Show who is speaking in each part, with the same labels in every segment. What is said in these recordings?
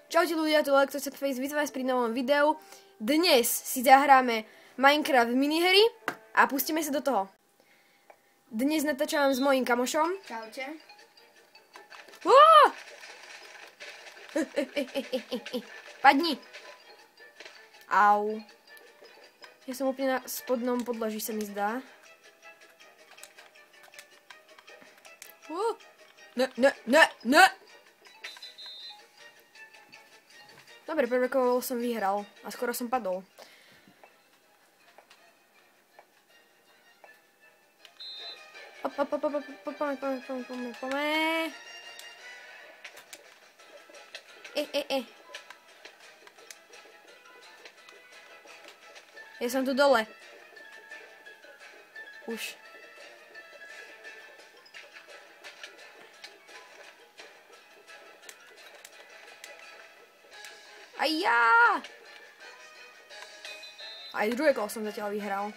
Speaker 1: Čaute ľudia, tu LektorSetFace, vítam vás pri novom videu. Dnes si zahráme Minecraft minihry a pustíme sa do toho. Dnes natáčam s mojím kamošom.
Speaker 2: Čaute.
Speaker 1: Padni. Au. Ja som úplne na spodnom podlaží, sa mi zdá. Ne. Dobre, prvé kolo som vyhral a skoro som padol. Pome. Ja som tu dole. Už. Aj ja! Aj druhé kolo som zatiaľ vyhral.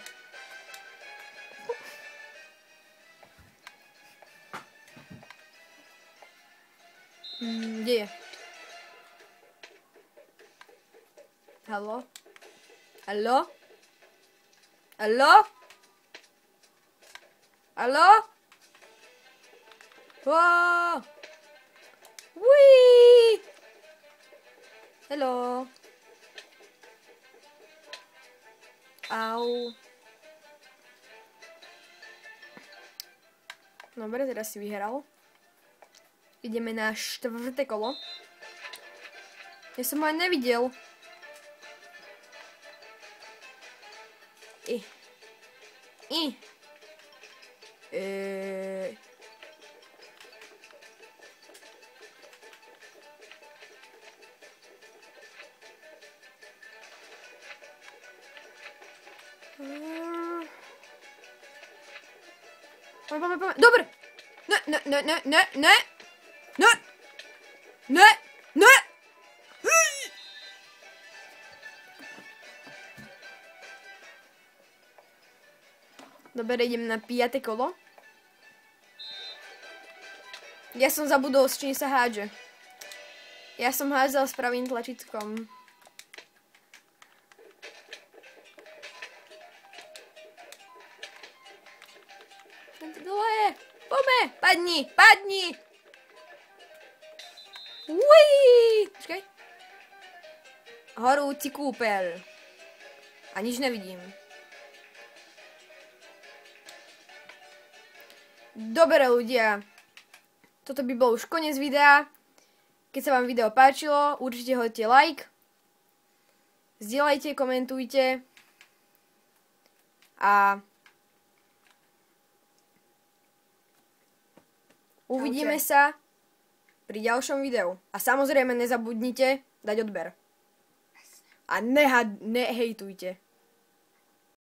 Speaker 1: Kde je? Haló? Haló? Haló? Haló? Wow! Whee! Hello. Au. Dobre, teraz si vyhral. Ideme na štvrté kolo. Ja som ho aj nevidel. Dobre! Ne! Dobre, idem na 5. kolo. Ja som zabudol, s čím sa hádže. Ja som hádzal s pravým tlačítkom. Dole! Pome! Padni! Uí! Počkaj. Horúci kúpeľ. A nič nevidím. Dobre ľudia. Toto by bol už koniec videa. Keď sa vám video páčilo, určite hoďte like. Zdieľajte, komentujte. A uvidíme sa pri ďalšom videu. A samozrejme nezabudnite dať odber. A nehejtujte.